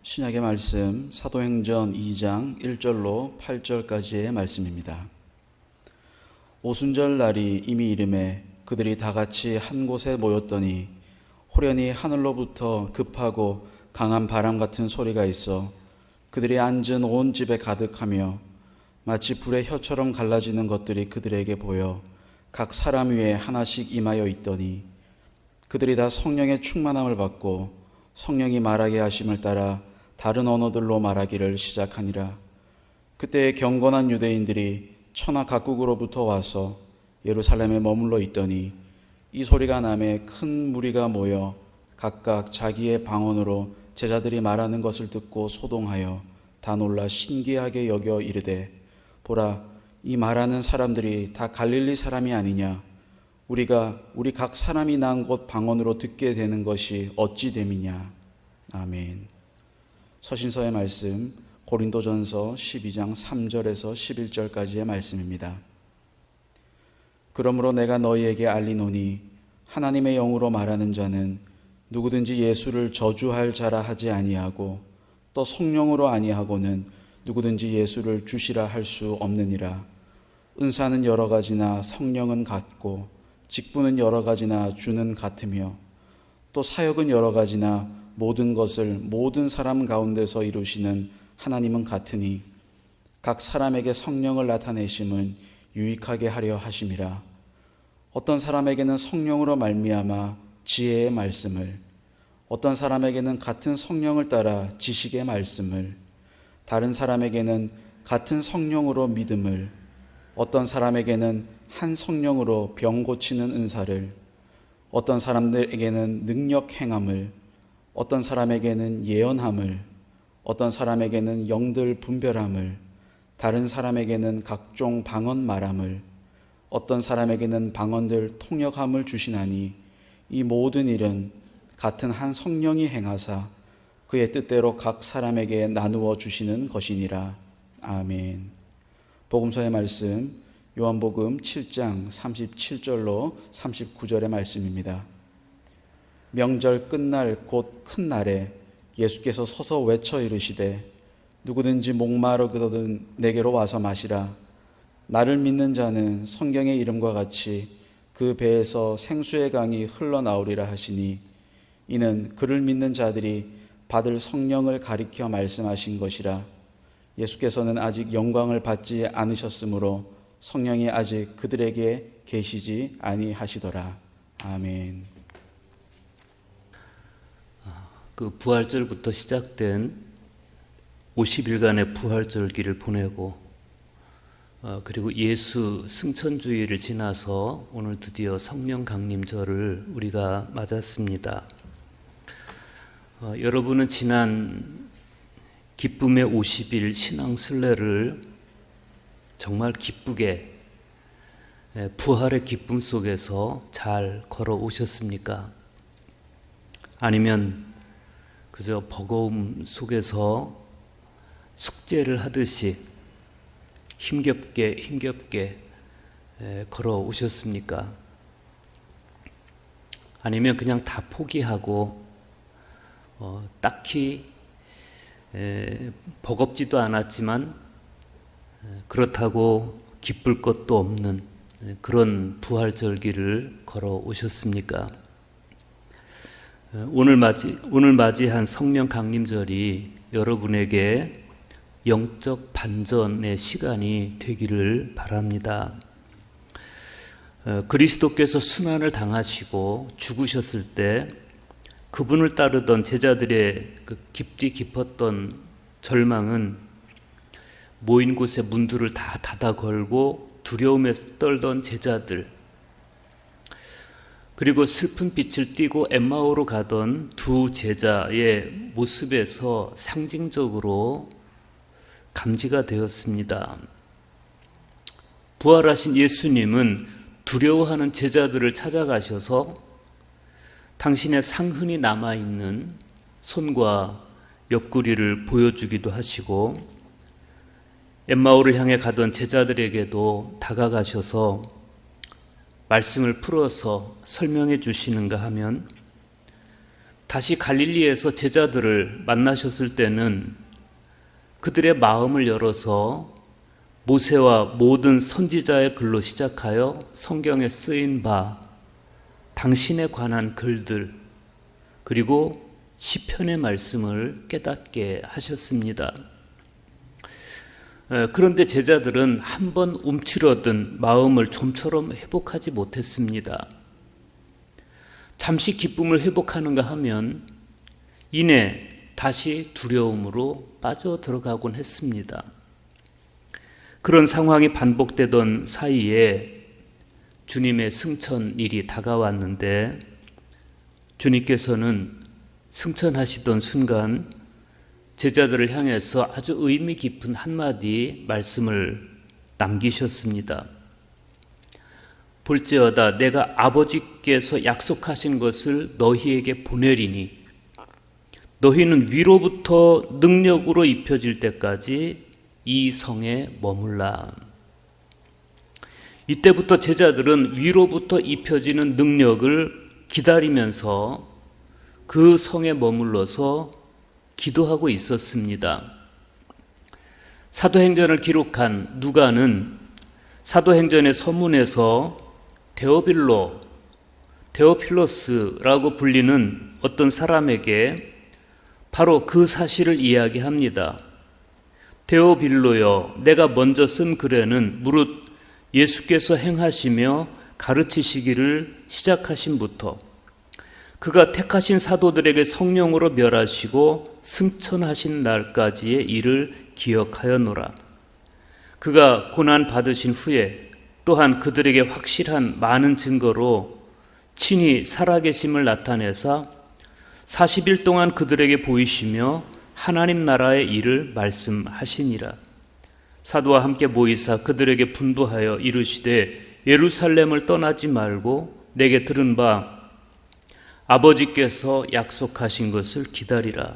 신약의 말씀 사도행전 2장 1절로 8절까지의 말씀입니다. 오순절 날이 이미 이름에 그들이 다 같이 한 곳에 모였더니 호련히 하늘로부터 급하고 강한 바람 같은 소리가 있어 그들이 앉은 온 집에 가득하며 마치 불의 혀처럼 갈라지는 것들이 그들에게 보여 각 사람 위에 하나씩 임하여 있더니 그들이 다 성령의 충만함을 받고 성령이 말하게 하심을 따라 다른 언어들로 말하기를 시작하니라. 그때 경건한 유대인들이 천하 각국으로부터 와서 예루살렘에 머물러 있더니 이 소리가 나매 큰 무리가 모여 각각 자기의 방언으로 제자들이 말하는 것을 듣고 소동하여 다 놀라 신기하게 여겨 이르되, 보라, 이 말하는 사람들이 다 갈릴리 사람이 아니냐? 우리가 우리 각 사람이 난 곳 방언으로 듣게 되는 것이 어찌 됨이냐? 아멘. 서신서의 말씀 고린도전서 12장 3절에서 11절까지의 말씀입니다. 그러므로 내가 너희에게 알리노니 하나님의 영으로 말하는 자는 누구든지 예수를 저주할 자라 하지 아니하고 또 성령으로 아니하고는 누구든지 예수를 주시라 할 수 없느니라. 은사는 여러 가지나 성령은 같고 직분은 여러 가지나 주는 같으며 또 사역은 여러 가지나 모든 것을 모든 사람 가운데서 이루시는 하나님은 같으니 각 사람에게 성령을 나타내심은 유익하게 하려 하심이라. 어떤 사람에게는 성령으로 말미암아 지혜의 말씀을, 어떤 사람에게는 같은 성령을 따라 지식의 말씀을, 다른 사람에게는 같은 성령으로 믿음을, 어떤 사람에게는 한 성령으로 병 고치는 은사를, 어떤 사람들에게는 능력 행함을, 어떤 사람에게는 예언함을, 어떤 사람에게는 영들 분별함을, 다른 사람에게는 각종 방언 말함을, 어떤 사람에게는 방언들 통역함을 주시나니 이 모든 일은 같은 한 성령이 행하사 그의 뜻대로 각 사람에게 나누어 주시는 것이니라. 아멘. 복음서의 말씀 요한복음 7장 37절로 39절의 말씀입니다. 명절 끝날 곧 큰 날에 예수께서 서서 외쳐 이르시되 누구든지 목마르거든 내게로 와서 마시라. 나를 믿는 자는 성경의 이름과 같이 그 배에서 생수의 강이 흘러나오리라 하시니 이는 그를 믿는 자들이 받을 성령을 가리켜 말씀하신 것이라. 예수께서는 아직 영광을 받지 않으셨으므로 성령이 아직 그들에게 계시지 아니하시더라. 아멘. 그 부활절부터 시작된 50일간의 부활절기를 보내고 그리고 예수 승천주의를 지나서 오늘 드디어 성령 강림절을 우리가 맞았습니다. 여러분은 지난 기쁨의 50일 신앙순례를 정말 기쁘게 부활의 기쁨 속에서 잘 걸어오셨습니까? 아니면 그저 버거움 속에서 숙제를 하듯이 힘겹게 걸어오셨습니까? 아니면 그냥 다 포기하고 딱히 버겁지도 않았지만 그렇다고 기쁠 것도 없는 그런 부활절기를 걸어오셨습니까? 오늘 맞이한 성령 강림절이 여러분에게 영적 반전의 시간이 되기를 바랍니다. 그리스도께서 순환을 당하시고 죽으셨을 때 그분을 따르던 제자들의 그 깊디 깊었던 절망은 모인 곳에 문들을 다 닫아 걸고 두려움에 떨던 제자들, 그리고 슬픈 빛을 띠고 엠마오로 가던 두 제자의 모습에서 상징적으로 감지가 되었습니다. 부활하신 예수님은 두려워하는 제자들을 찾아가셔서 당신의 상흔이 남아있는 손과 옆구리를 보여주기도 하시고 엠마오를 향해 가던 제자들에게도 다가가셔서 말씀을 풀어서 설명해 주시는가 하면 다시 갈릴리에서 제자들을 만나셨을 때는 그들의 마음을 열어서 모세와 모든 선지자의 글로 시작하여 성경에 쓰인 바 당신에 관한 글들 그리고 시편의 말씀을 깨닫게 하셨습니다. 그런데 제자들은 한번 움츠러든 마음을 좀처럼 회복하지 못했습니다. 잠시 기쁨을 회복하는가 하면 이내 다시 두려움으로 빠져들어가곤 했습니다. 그런 상황이 반복되던 사이에 주님의 승천일이 다가왔는데 주님께서는 승천하시던 순간 제자들을 향해서 아주 의미 깊은 한마디 말씀을 남기셨습니다. 볼지어다 내가 아버지께서 약속하신 것을 너희에게 보내리니 너희는 위로부터 능력으로 입혀질 때까지 이 성에 머물라. 이때부터 제자들은 위로부터 입혀지는 능력을 기다리면서 그 성에 머물러서 기도하고 있었습니다. 사도행전을 기록한 누가는 사도행전의 서문에서 데오필로스라고 불리는 어떤 사람에게 바로 그 사실을 이야기합니다. 데오빌로여, 내가 먼저 쓴 글에는 무릇 예수께서 행하시며 가르치시기를 시작하신부터 그가 택하신 사도들에게 성령으로 멸하시고 승천하신 날까지의 일을 기억하였노라. 그가 고난 받으신 후에 또한 그들에게 확실한 많은 증거로 친히 살아계심을 나타내사 40일 동안 그들에게 보이시며 하나님 나라의 일을 말씀하시니라. 사도와 함께 모이사 그들에게 분부하여 이르시되 예루살렘을 떠나지 말고 내게 들은 바 아버지께서 약속하신 것을 기다리라.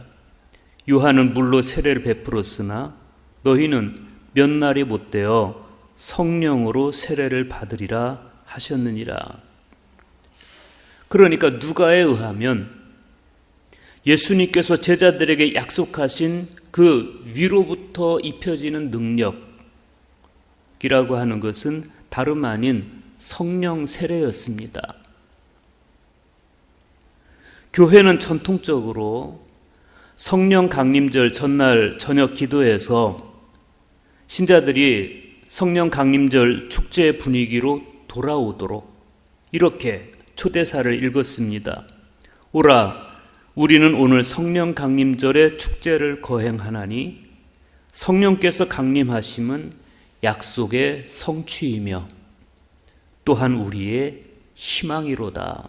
요한은 물로 세례를 베풀었으나 너희는 몇 날이 못되어 성령으로 세례를 받으리라 하셨느니라. 그러니까 누가에 의하면 예수님께서 제자들에게 약속하신 그 위로부터 입혀지는 능력이라고 하는 것은 다름 아닌 성령 세례였습니다. 교회는 전통적으로 성령 강림절 전날 저녁 기도에서 신자들이 성령 강림절 축제의 분위기로 돌아오도록 이렇게 초대사를 읽었습니다. 오라, 우리는 오늘 성령 강림절의 축제를 거행하나니 성령께서 강림하심은 약속의 성취이며 또한 우리의 희망이로다.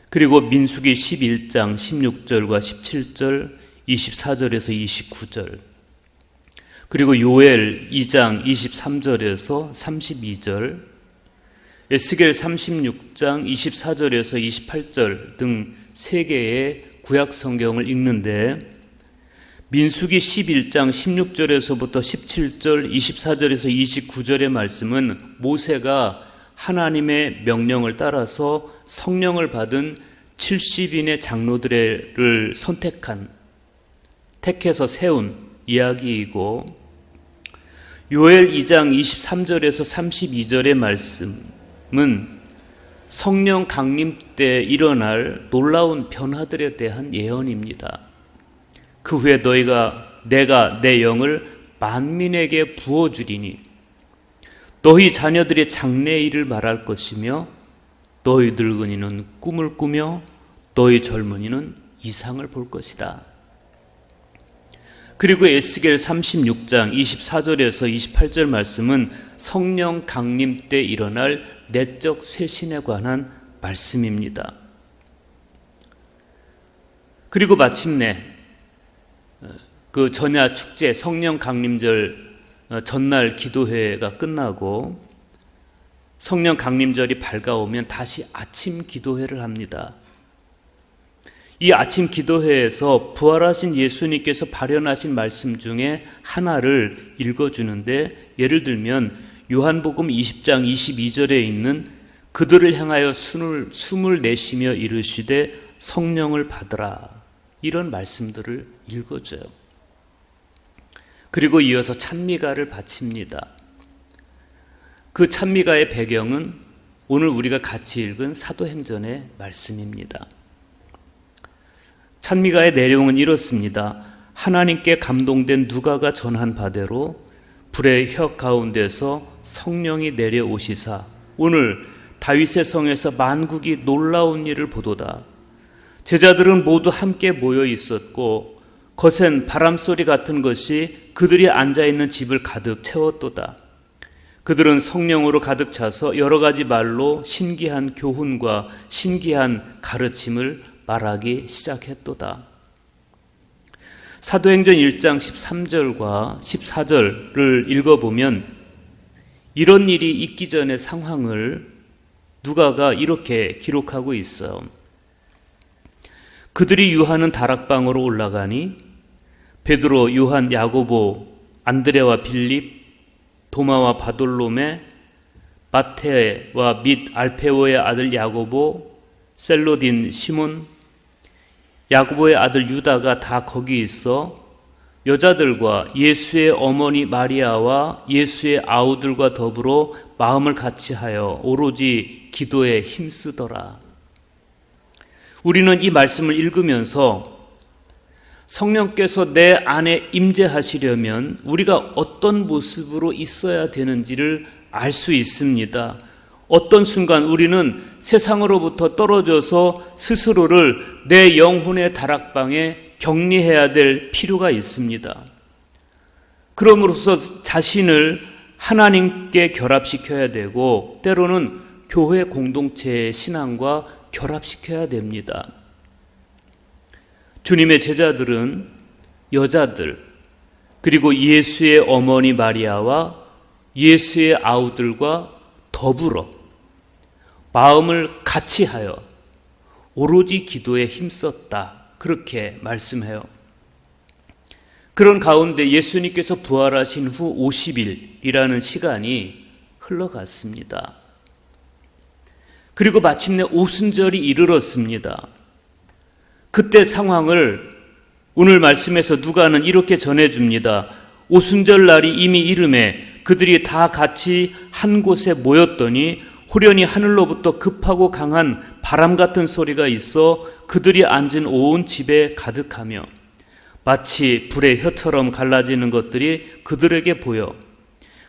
그리고 민수기 11장 16절과 17절, 24절에서 29절, 그리고 요엘 2장 23절에서 32절, 에스겔 36장 24절에서 28절 등 3개의 구약 성경을 읽는데 민수기 11장 16절에서부터 17절, 24절에서 29절의 말씀은 모세가 하나님의 명령을 따라서 성령을 받은 70인의 장로들을 택해서 세운 이야기이고, 요엘 2장 23절에서 32절의 말씀은 성령 강림 때 일어날 놀라운 변화들에 대한 예언입니다. 그 후에 내가 내 영을 만민에게 부어주리니 너희 자녀들이 장래일을 말할 것이며 너희 늙은이는 꿈을 꾸며 너희 젊은이는 이상을 볼 것이다. 그리고 에스겔 36장 24절에서 28절 말씀은 성령 강림 때 일어날 내적 쇄신에 관한 말씀입니다. 그리고 마침내 그 전야 축제 성령 강림절 전날 기도회가 끝나고 성령 강림절이 밝아오면 다시 아침 기도회를 합니다. 이 아침 기도회에서 부활하신 예수님께서 발현하신 말씀 중에 하나를 읽어주는데, 예를 들면 요한복음 20장 22절에 있는 그들을 향하여 숨을 내쉬며 이르시되 성령을 받으라, 이런 말씀들을 읽어줘요. 그리고 이어서 찬미가를 바칩니다. 그 찬미가의 배경은 오늘 우리가 같이 읽은 사도행전의 말씀입니다. 찬미가의 내용은 이렇습니다. 하나님께 감동된 누가가 전한 바대로 불의 혀 가운데서 성령이 내려오시사 오늘 다윗의 성에서 만국이 놀라운 일을 보도다. 제자들은 모두 함께 모여 있었고 거센 바람소리 같은 것이 그들이 앉아있는 집을 가득 채웠도다. 그들은 성령으로 가득 차서 여러 가지 말로 신기한 교훈과 신기한 가르침을 말하기 시작했도다. 사도행전 1장 13절과 14절을 읽어보면 이런 일이 있기 전의 상황을 누가가 이렇게 기록하고 있어요. 그들이 유하는 다락방으로 올라가니 베드로, 요한, 야고보, 안드레와 빌립, 도마와 바돌로메, 마테와 및 알페오의 아들 야고보, 셀로딘 시몬, 야고보의 아들 유다가 다 거기 있어 여자들과 예수의 어머니 마리아와 예수의 아우들과 더불어 마음을 같이하여 오로지 기도에 힘쓰더라. 우리는 이 말씀을 읽으면서 성령께서 내 안에 임재하시려면 우리가 어떤 모습으로 있어야 되는지를 알 수 있습니다. 어떤 순간 우리는 세상으로부터 떨어져서 스스로를 내 영혼의 다락방에 격리해야 될 필요가 있습니다. 그럼으로써 자신을 하나님께 결합시켜야 되고 때로는 교회 공동체의 신앙과 결합시켜야 됩니다. 주님의 제자들은 여자들 그리고 예수의 어머니 마리아와 예수의 아우들과 더불어 마음을 같이 하여 오로지 기도에 힘썼다, 그렇게 말씀해요. 그런 가운데 예수님께서 부활하신 후 50일이라는 시간이 흘러갔습니다. 그리고 마침내 오순절이 이르렀습니다. 그때 상황을 오늘 말씀에서 누가는 이렇게 전해줍니다. 오순절 날이 이미 이름에 그들이 다 같이 한 곳에 모였더니 호련히 하늘로부터 급하고 강한 바람 같은 소리가 있어 그들이 앉은 온 집에 가득하며 마치 불의 혀처럼 갈라지는 것들이 그들에게 보여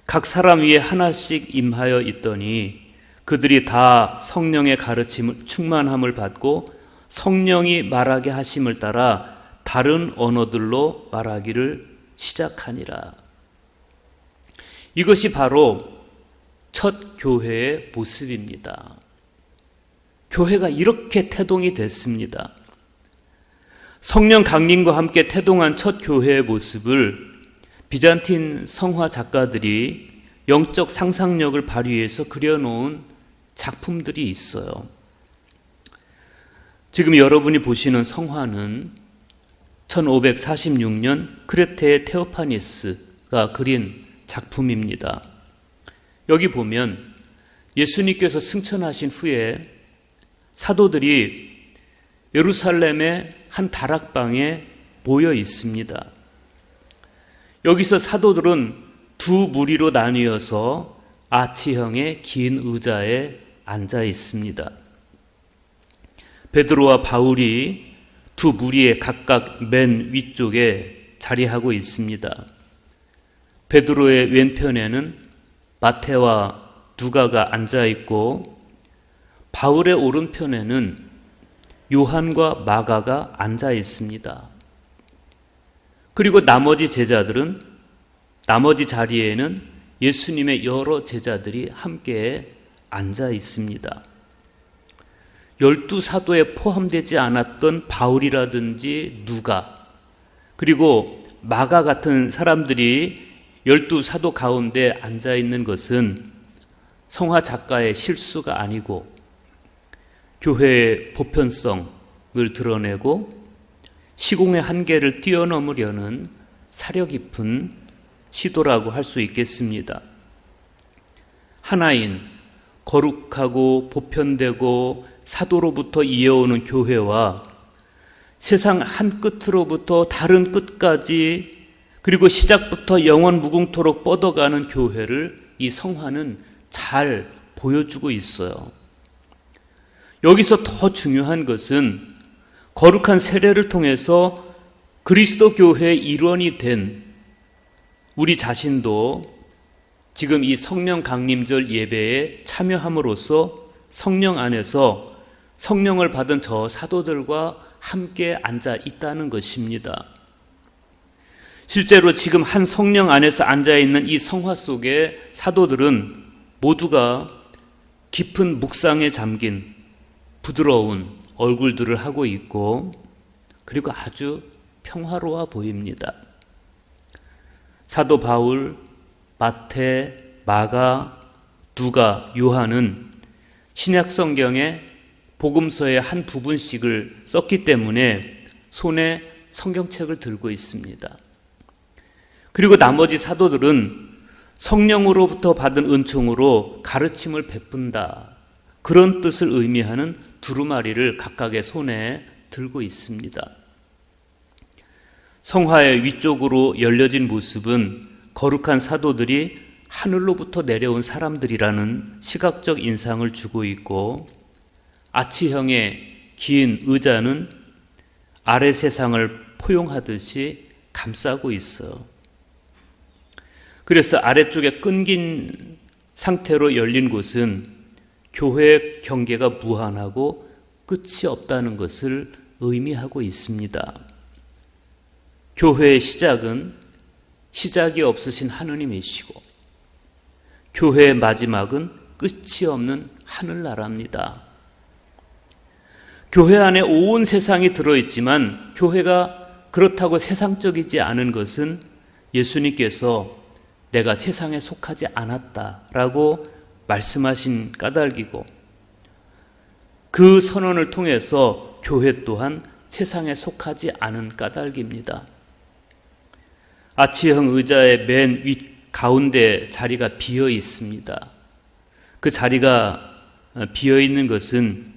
각 사람 위에 하나씩 임하여 있더니 그들이 다 성령의 가르침을 충만함을 받고 성령이 말하게 하심을 따라 다른 언어들로 말하기를 시작하니라. 이것이 바로 첫 교회의 모습입니다. 교회가 이렇게 태동이 됐습니다. 성령 강림과 함께 태동한 첫 교회의 모습을 비잔틴 성화 작가들이 영적 상상력을 발휘해서 그려놓은 작품들이 있어요. 지금 여러분이 보시는 성화는 1546년 크레테의 테오파니스가 그린 작품입니다. 여기 보면 예수님께서 승천하신 후에 사도들이 예루살렘의 한 다락방에 모여 있습니다. 여기서 사도들은 두 무리로 나뉘어서 아치형의 긴 의자에 앉아 있습니다. 베드로와 바울이 두 무리의 각각 맨 위쪽에 자리하고 있습니다. 베드로의 왼편에는 마테와 누가가 앉아 있고 바울의 오른편에는 요한과 마가가 앉아 있습니다. 그리고 나머지 제자들은 나머지 자리에는 예수님의 여러 제자들이 함께 앉아 있습니다. 12사도에 포함되지 않았던 바울이라든지 누가 그리고 마가 같은 사람들이 12사도 가운데 앉아 있는 것은 성화 작가의 실수가 아니고 교회의 보편성을 드러내고 시공의 한계를 뛰어넘으려는 사려 깊은 시도라고 할 수 있겠습니다. 하나인 거룩하고 보편되고 사도로부터 이어오는 교회와 세상 한 끝으로부터 다른 끝까지 그리고 시작부터 영원 무궁토록 뻗어가는 교회를 이 성화는 잘 보여주고 있어요. 여기서 더 중요한 것은 거룩한 세례를 통해서 그리스도 교회의 일원이 된 우리 자신도 지금 이 성령 강림절 예배에 참여함으로써 성령 안에서 성령을 받은 저 사도들과 함께 앉아 있다는 것입니다. 실제로 지금 한 성령 안에서 앉아 있는 이 성화 속의 사도들은 모두가 깊은 묵상에 잠긴 부드러운 얼굴들을 하고 있고 그리고 아주 평화로워 보입니다. 사도 바울, 마태, 마가, 누가, 요한은 신약 성경에 복음서의 한 부분씩을 썼기 때문에 손에 성경책을 들고 있습니다. 그리고 나머지 사도들은 성령으로부터 받은 은총으로 가르침을 베푼다. 그런 뜻을 의미하는 두루마리를 각각의 손에 들고 있습니다. 성화의 위쪽으로 열려진 모습은 거룩한 사도들이 하늘로부터 내려온 사람들이라는 시각적 인상을 주고 있고 아치형의 긴 의자는 아래 세상을 포용하듯이 감싸고 있어요. 그래서 아래쪽에 끊긴 상태로 열린 곳은 교회의 경계가 무한하고 끝이 없다는 것을 의미하고 있습니다. 교회의 시작은 시작이 없으신 하느님이시고 교회의 마지막은 끝이 없는 하늘나라입니다. 교회 안에 온 세상이 들어있지만 교회가 그렇다고 세상적이지 않은 것은 예수님께서 내가 세상에 속하지 않았다라고 말씀하신 까닭이고 그 선언을 통해서 교회 또한 세상에 속하지 않은 까닭입니다. 아치형 의자의 맨 윗 가운데 자리가 비어 있습니다. 그 자리가 비어 있는 것은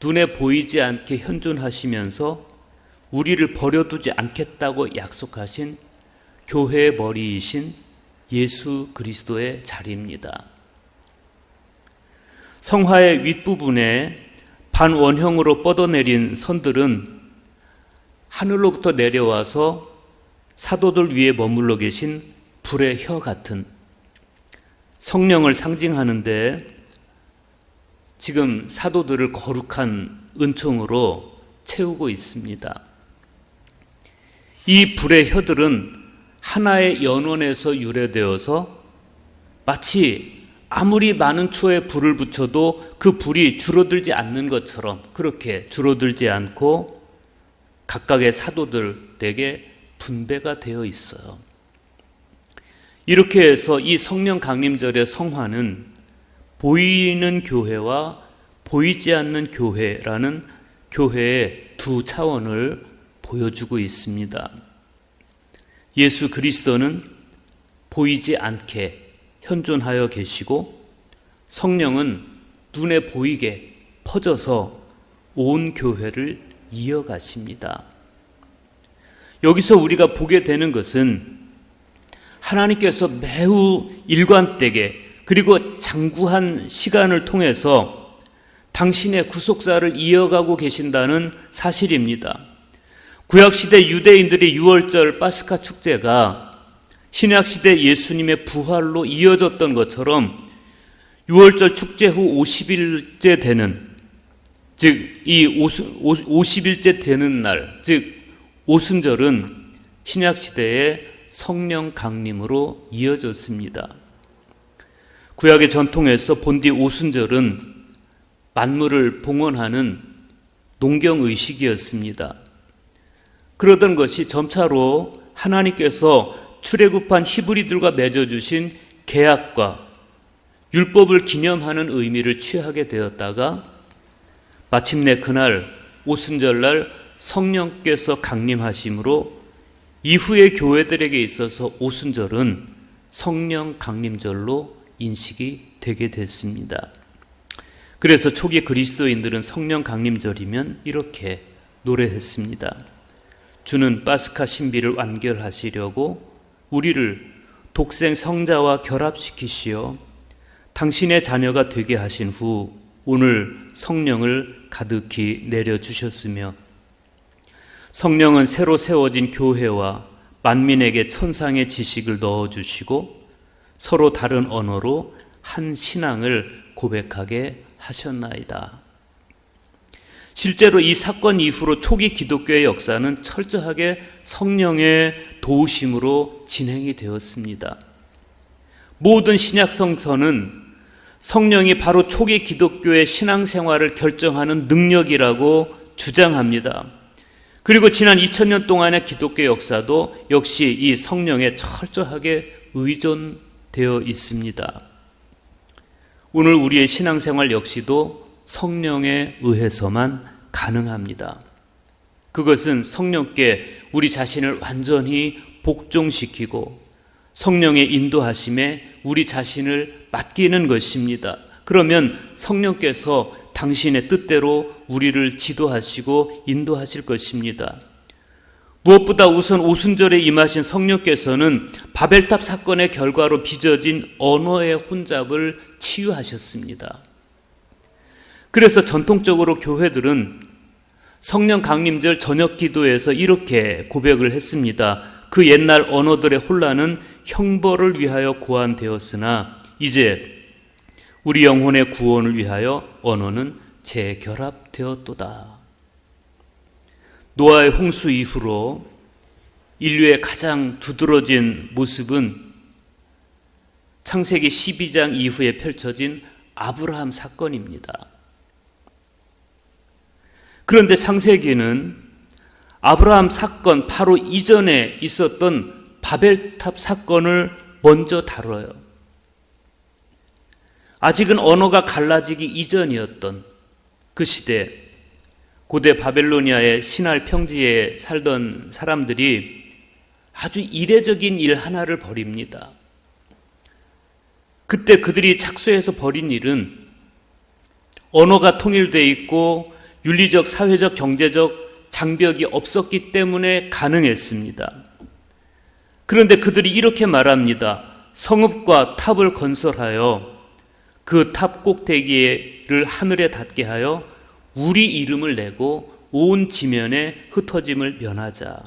눈에 보이지 않게 현존하시면서 우리를 버려두지 않겠다고 약속하신 교회의 머리이신 예수 그리스도의 자리입니다. 성화의 윗부분에 반원형으로 뻗어내린 선들은 하늘로부터 내려와서 사도들 위에 머물러 계신 불의 혀 같은 성령을 상징하는데 지금 사도들을 거룩한 은총으로 채우고 있습니다. 이 불의 혀들은 하나의 연원에서 유래되어서 마치 아무리 많은 초에 불을 붙여도 그 불이 줄어들지 않는 것처럼 그렇게 줄어들지 않고 각각의 사도들에게 분배가 되어 있어요. 이렇게 해서 이 성령 강림절의 성화는 보이는 교회와 보이지 않는 교회라는 교회의 두 차원을 보여주고 있습니다. 예수 그리스도는 보이지 않게 현존하여 계시고 성령은 눈에 보이게 퍼져서 온 교회를 이어가십니다. 여기서 우리가 보게 되는 것은 하나님께서 매우 일관되게 그리고 장구한 시간을 통해서 당신의 구속사를 이어가고 계신다는 사실입니다. 구약시대 유대인들의 유월절 파스카 축제가 신약시대 예수님의 부활로 이어졌던 것처럼 유월절 축제 후 50일째 되는 즉 이 50일째 되는 날 즉 오순절은 신약시대의 성령 강림으로 이어졌습니다. 구약의 전통에서 본디 오순절은 만물을 봉헌하는 농경의식이었습니다. 그러던 것이 점차로 하나님께서 출애굽한 히브리들과 맺어주신 계약과 율법을 기념하는 의미를 취하게 되었다가 마침내 그날 오순절날 성령께서 강림하심으로 이후의 교회들에게 있어서 오순절은 성령 강림절로 인식이 되게 됐습니다. 그래서 초기 그리스도인들은 성령 강림절이면 이렇게 노래했습니다. 주는 파스카 신비를 완결하시려고 우리를 독생 성자와 결합시키시어 당신의 자녀가 되게 하신 후 오늘 성령을 가득히 내려주셨으며 성령은 새로 세워진 교회와 만민에게 천상의 지식을 넣어주시고 서로 다른 언어로 한 신앙을 고백하게 하셨나이다. 실제로 이 사건 이후로 초기 기독교의 역사는 철저하게 성령의 도우심으로 진행이 되었습니다. 모든 신약성서는 성령이 바로 초기 기독교의 신앙생활을 결정하는 능력이라고 주장합니다. 그리고 지난 2000년 동안의 기독교 역사도 역시 이 성령에 철저하게 의존되어 있습니다. 오늘 우리의 신앙생활 역시도 성령에 의해서만 가능합니다. 그것은 성령께 우리 자신을 완전히 복종시키고 성령의 인도하심에 우리 자신을 맡기는 것입니다. 그러면 성령께서 당신의 뜻대로 우리를 지도하시고 인도하실 것입니다. 무엇보다 우선 오순절에 임하신 성령께서는 바벨탑 사건의 결과로 빚어진 언어의 혼잡을 치유하셨습니다. 그래서 전통적으로 교회들은 성령 강림절 저녁 기도에서 이렇게 고백을 했습니다. 그 옛날 언어들의 혼란은 형벌을 위하여 고안되었으나 이제 우리 영혼의 구원을 위하여 언어는 재결합되었도다. 노아의 홍수 이후로 인류의 가장 두드러진 모습은 창세기 12장 이후에 펼쳐진 아브라함 사건입니다. 그런데 창세기는 아브라함 사건 바로 이전에 있었던 바벨탑 사건을 먼저 다뤄요. 아직은 언어가 갈라지기 이전이었던 그 시대, 고대 바벨로니아의 신할 평지에 살던 사람들이 아주 이례적인 일 하나를 벌입니다. 그때 그들이 착수해서 벌인 일은 언어가 통일되어 있고 윤리적, 사회적, 경제적 장벽이 없었기 때문에 가능했습니다. 그런데 그들이 이렇게 말합니다. 성읍과 탑을 건설하여 그 탑 꼭대기를 하늘에 닿게 하여 우리 이름을 내고 온 지면에 흩어짐을 면하자.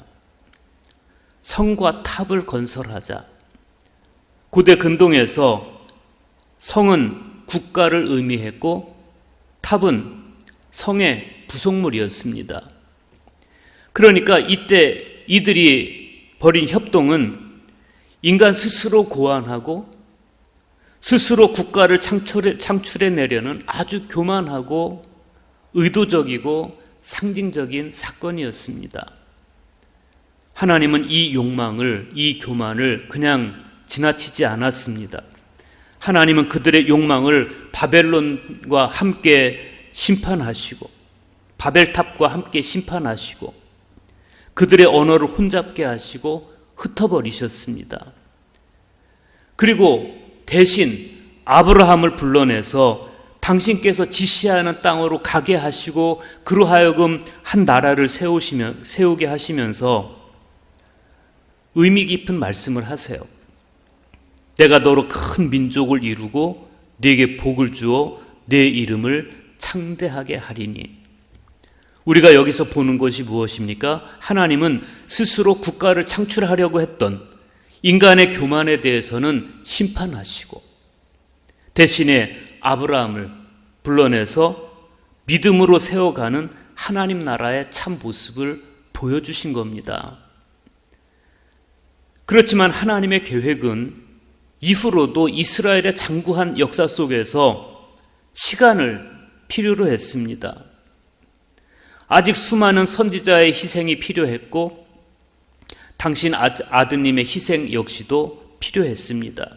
성과 탑을 건설하자. 고대 근동에서 성은 국가를 의미했고 탑은 성의 부속물이었습니다. 그러니까 이때 이들이 벌인 협동은 인간 스스로 고안하고 스스로 국가를 창출해내려는 아주 교만하고 의도적이고 상징적인 사건이었습니다. 하나님은 이 욕망을, 이 교만을 그냥 지나치지 않았습니다. 하나님은 그들의 욕망을 바벨론과 함께 심판하시고 바벨탑과 함께 심판하시고 그들의 언어를 혼잡게 하시고 흩어버리셨습니다. 그리고 대신 아브라함을 불러내서 당신께서 지시하는 땅으로 가게 하시고 그로 하여금 한 나라를 세우게 하시면서 의미 깊은 말씀을 하세요. 내가 너로 큰 민족을 이루고 네게 복을 주어 네 이름을 창대하게 하리니. 우리가 여기서 보는 것이 무엇입니까? 하나님은 스스로 국가를 창출하려고 했던 인간의 교만에 대해서는 심판하시고 대신에 아브라함을 불러내서 믿음으로 세워가는 하나님 나라의 참 모습을 보여주신 겁니다. 그렇지만 하나님의 계획은 이후로도 이스라엘의 장구한 역사 속에서 시간을 필요로 했습니다. 아직 수많은 선지자의 희생이 필요했고 당신 아드님의 희생 역시도 필요했습니다.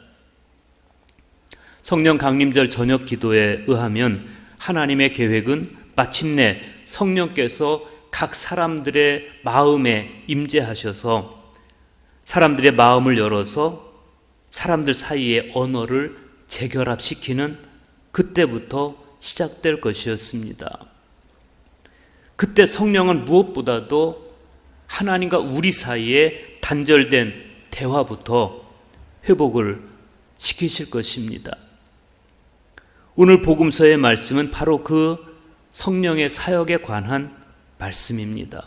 성령 강림절 저녁 기도에 의하면 하나님의 계획은 마침내 성령께서 각 사람들의 마음에 임재하셔서 사람들의 마음을 열어서 사람들 사이의 언어를 재결합시키는 그때부터 시작될 것이었습니다. 그때 성령은 무엇보다도 하나님과 우리 사이에 단절된 대화부터 회복을 시키실 것입니다. 오늘 복음서의 말씀은 바로 그 성령의 사역에 관한 말씀입니다.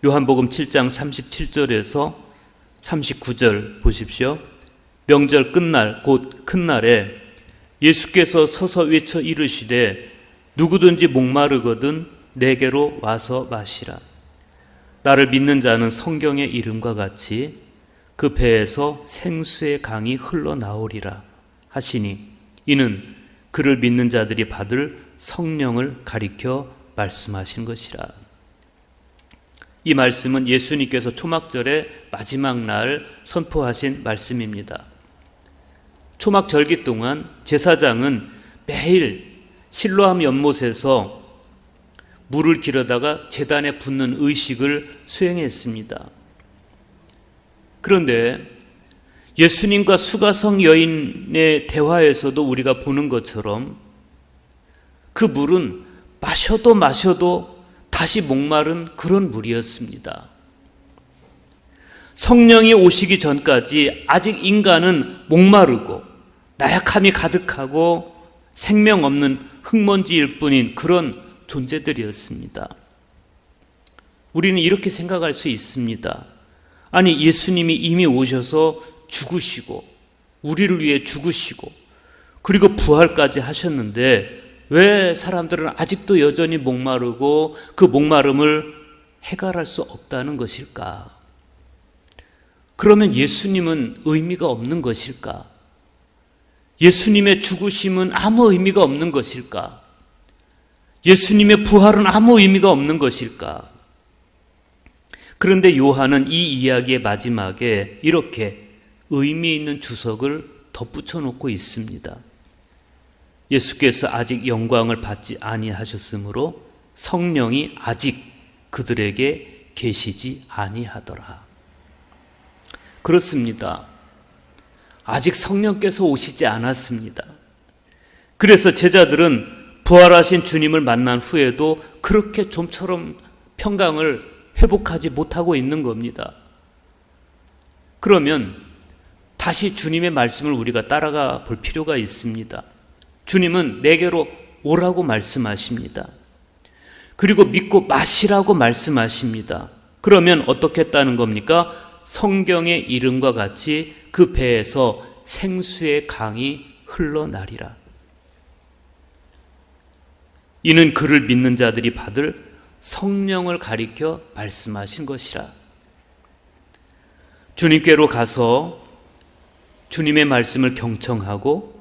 요한복음 7장 37절에서 39절 보십시오. 명절 끝날 곧 큰 날에 예수께서 서서 외쳐 이르시되 누구든지 목마르거든 내게로 와서 마시라. 나를 믿는 자는 성경의 이름과 같이 그 배에서 생수의 강이 흘러나오리라 하시니 이는 그를 믿는 자들이 받을 성령을 가리켜 말씀하신 것이라. 이 말씀은 예수님께서 초막절의 마지막 날 선포하신 말씀입니다. 초막절기 동안 제사장은 매일 실로암 연못에서 물을 길어다가 제단에 붓는 의식을 수행했습니다. 그런데 예수님과 수가성 여인의 대화에서도 우리가 보는 것처럼 그 물은 마셔도 다시 목마른 그런 물이었습니다. 성령이 오시기 전까지 아직 인간은 목마르고 나약함이 가득하고 생명 없는 흙먼지일 뿐인 그런 존재들이었습니다. 우리는 이렇게 생각할 수 있습니다. 아니, 예수님이 이미 오셔서 죽으시고 우리를 위해 죽으시고 그리고 부활까지 하셨는데 왜 사람들은 아직도 여전히 목마르고 그 목마름을 해결할 수 없다는 것일까? 그러면 예수님은 의미가 없는 것일까? 예수님의 죽으심은 아무 의미가 없는 것일까? 예수님의 부활은 아무 의미가 없는 것일까? 그런데 요한은 이 이야기의 마지막에 이렇게 의미 있는 주석을 덧붙여 놓고 있습니다. 예수께서 아직 영광을 받지 아니하셨으므로 성령이 아직 그들에게 계시지 아니하더라. 그렇습니다. 아직 성령께서 오시지 않았습니다. 그래서 제자들은 부활하신 주님을 만난 후에도 그렇게 좀처럼 평강을 회복하지 못하고 있는 겁니다. 그러면 다시 주님의 말씀을 우리가 따라가 볼 필요가 있습니다. 주님은 내게로 오라고 말씀하십니다. 그리고 믿고 마시라고 말씀하십니다. 그러면 어떻게 했다는 겁니까? 성경의 이름과 같이 그 배에서 생수의 강이 흘러나리라. 이는 그를 믿는 자들이 받을 성령을 가리켜 말씀하신 것이라. 주님께로 가서 주님의 말씀을 경청하고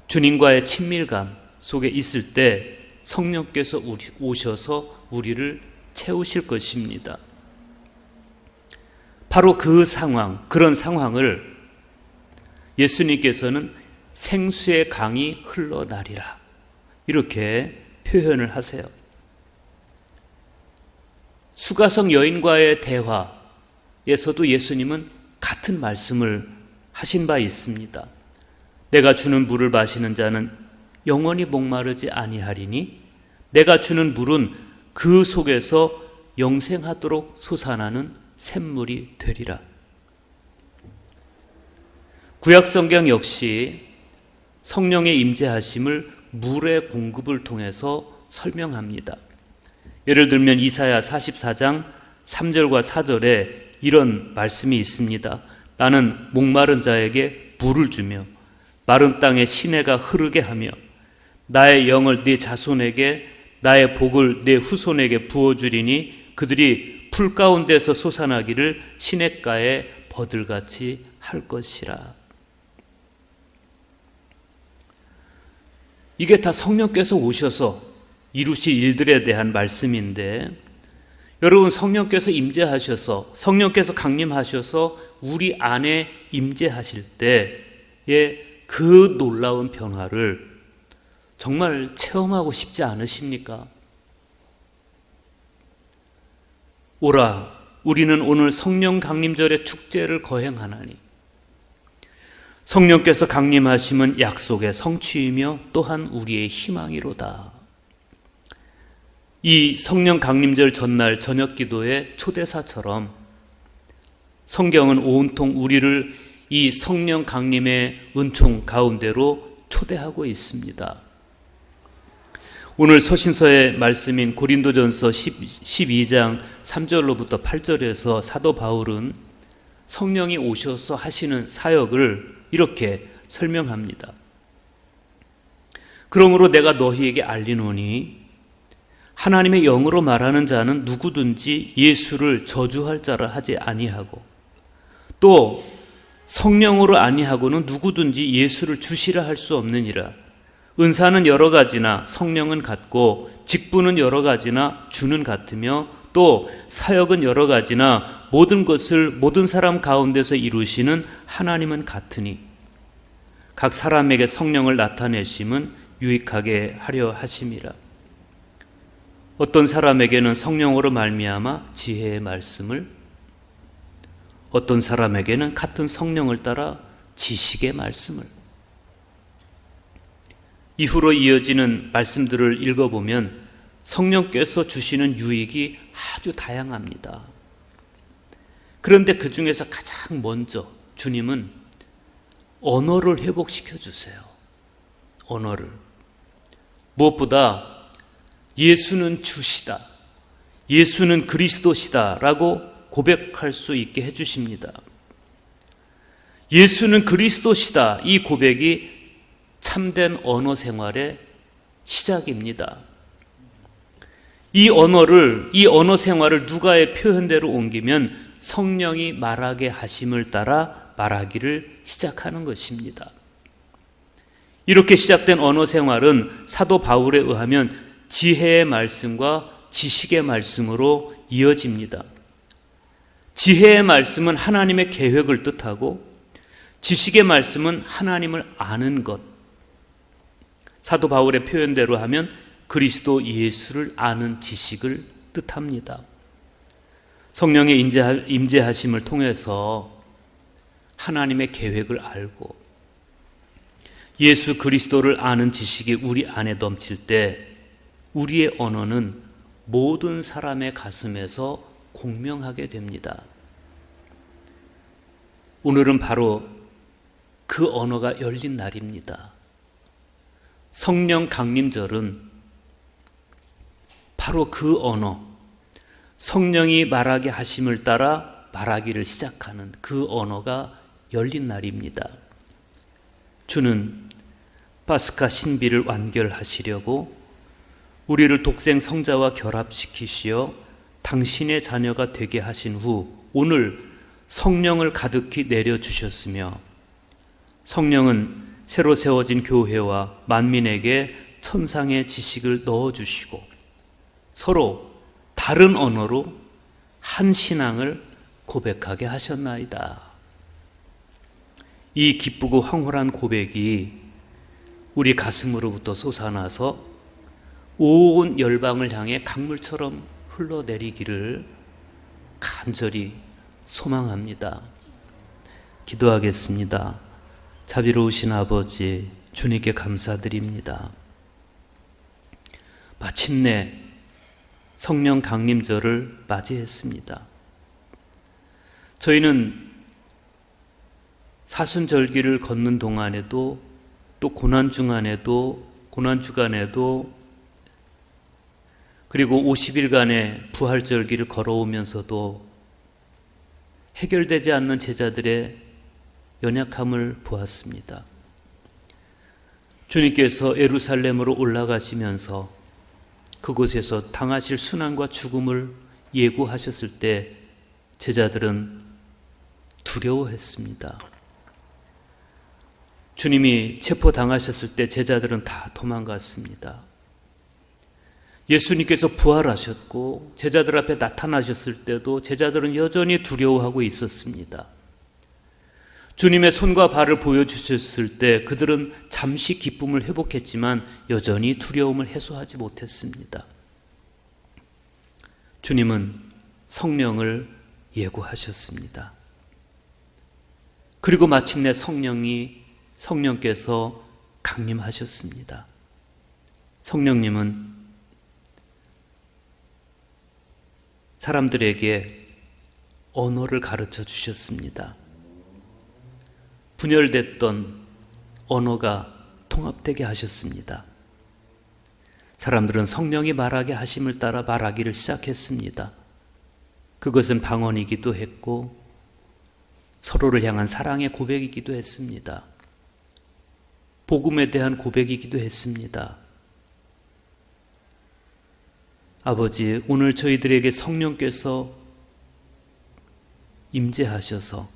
주님과의 친밀감 속에 있을 때 성령께서 오셔서 우리를 채우실 것입니다. 바로 그 상황, 그런 상황을 예수님께서는 생수의 강이 흘러나리라 이렇게 표현을 하세요. 수가성 여인과의 대화에서도 예수님은 같은 말씀을 하신 바 있습니다. 내가 주는 물을 마시는 자는 영원히 목마르지 아니하리니 내가 주는 물은 그 속에서 영생하도록 솟아나는 샘물이 되리라. 구약성경 역시 성령의 임재하심을 물의 공급을 통해서 설명합니다. 예를 들면 이사야 44장 3절과 4절에 이런 말씀이 있습니다. 나는 목마른 자에게 물을 주며 마른 땅에 시내가 흐르게 하며 나의 영을 네 자손에게 나의 복을 네 후손에게 부어주리니 그들이 풀 가운데서 솟아나기를 시냇가에 버들같이 할 것이라. 이게 다 성령께서 오셔서 이루실 일들에 대한 말씀인데, 여러분, 성령께서 임재하셔서 성령께서 강림하셔서 우리 안에 임재하실 때의 그 놀라운 변화를 정말 체험하고 싶지 않으십니까? 오라, 우리는 오늘 성령 강림절의 축제를 거행하나니 성령께서 강림하심은 약속의 성취이며 또한 우리의 희망이로다. 이 성령 강림절 전날 저녁 기도의 초대사처럼 성경은 온통 우리를 이 성령 강림의 은총 가운데로 초대하고 있습니다. 오늘 서신서의 말씀인 고린도전서 12장 3절로부터 8절에서 사도 바울은 성령이 오셔서 하시는 사역을 이렇게 설명합니다. 그러므로 내가 너희에게 알리노니 하나님의 영으로 말하는 자는 누구든지 예수를 저주할 자라 하지 아니하고 또 성령으로 아니하고는 누구든지 예수를 주시라 할 수 없느니라. 은사는 여러 가지나 성령은 같고 직분은 여러 가지나 주는 같으며 또 사역은 여러 가지나 모든 것을 모든 사람 가운데서 이루시는 하나님은 같으니 각 사람에게 성령을 나타내심은 유익하게 하려 하심이라. 어떤 사람에게는 성령으로 말미암아 지혜의 말씀을, 어떤 사람에게는 같은 성령을 따라 지식의 말씀을. 이후로 이어지는 말씀들을 읽어보면 성령께서 주시는 유익이 아주 다양합니다. 그런데 그 중에서 가장 먼저 주님은 언어를 회복시켜 주세요. 언어를. 무엇보다 예수는 주시다, 예수는 그리스도시다 라고 고백할 수 있게 해주십니다. 예수는 그리스도시다, 이 고백이 참된 언어 생활의 시작입니다. 이 언어 생활을 누가의 표현대로 옮기면 성령이 말하게 하심을 따라 말하기를 시작하는 것입니다. 이렇게 시작된 언어 생활은 사도 바울에 의하면 지혜의 말씀과 지식의 말씀으로 이어집니다. 지혜의 말씀은 하나님의 계획을 뜻하고 지식의 말씀은 하나님을 아는 것. 사도 바울의 표현대로 하면 그리스도 예수를 아는 지식을 뜻합니다. 성령의 임재하심을 통해서 하나님의 계획을 알고 예수 그리스도를 아는 지식이 우리 안에 넘칠 때 우리의 언어는 모든 사람의 가슴에서 공명하게 됩니다. 오늘은 바로 그 언어가 열린 날입니다. 성령 강림절은 바로 그 언어, 성령이 말하게 하심을 따라 말하기를 시작하는 그 언어가 열린 날입니다. 주는 파스카 신비를 완결하시려고 우리를 독생 성자와 결합시키시어 당신의 자녀가 되게 하신 후 오늘 성령을 가득히 내려주셨으며 성령은 새로 세워진 교회와 만민에게 천상의 지식을 넣어주시고 서로 다른 언어로 한 신앙을 고백하게 하셨나이다. 이 기쁘고 황홀한 고백이 우리 가슴으로부터 솟아나서 온 열방을 향해 강물처럼 흘러내리기를 간절히 소망합니다. 기도하겠습니다. 자비로우신 아버지, 주님께 감사드립니다. 마침내 성령 강림절을 맞이했습니다. 저희는 사순절기를 걷는 동안에도 또 고난주간에도 그리고 50일간의 부활절기를 걸어오면서도 해결되지 않는 제자들의 연약함을 보았습니다. 주님께서 예루살렘으로 올라가시면서 그곳에서 당하실 순환과 죽음을 예고하셨을 때 제자들은 두려워했습니다. 주님이 체포당하셨을 때 제자들은 다 도망갔습니다. 예수님께서 부활하셨고 제자들 앞에 나타나셨을 때도 제자들은 여전히 두려워하고 있었습니다. 주님의 손과 발을 보여주셨을 때 그들은 잠시 기쁨을 회복했지만 여전히 두려움을 해소하지 못했습니다. 주님은 성령을 예고하셨습니다. 그리고 마침내 성령께서 강림하셨습니다. 성령님은 사람들에게 언어를 가르쳐 주셨습니다. 분열됐던 언어가 통합되게 하셨습니다. 사람들은 성령이 말하게 하심을 따라 말하기를 시작했습니다. 그것은 방언이기도 했고 서로를 향한 사랑의 고백이기도 했습니다. 복음에 대한 고백이기도 했습니다. 아버지, 오늘 저희들에게 성령께서 임재하셔서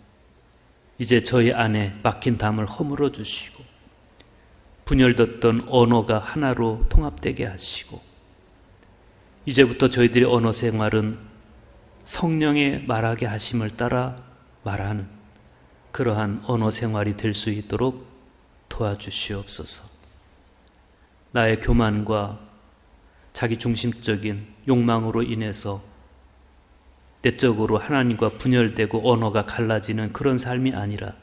이제 저희 안에 막힌 담을 허물어 주시고 분열됐던 언어가 하나로 통합되게 하시고 이제부터 저희들의 언어 생활은 성령의 말하게 하심을 따라 말하는 그러한 언어 생활이 될 수 있도록 도와주시옵소서. 나의 교만과 자기중심적인 욕망으로 인해서 내적으로 하나님과 분열되고 언어가 갈라지는 그런 삶이 아니라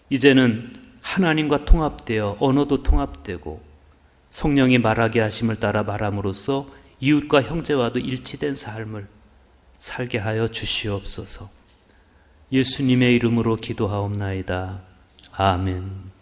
이제는 하나님과 통합되어 언어도 통합되고 성령이 말하게 하심을 따라 말함으로써 이웃과 형제와도 일치된 삶을 살게 하여 주시옵소서. 예수님의 이름으로 기도하옵나이다. 아멘.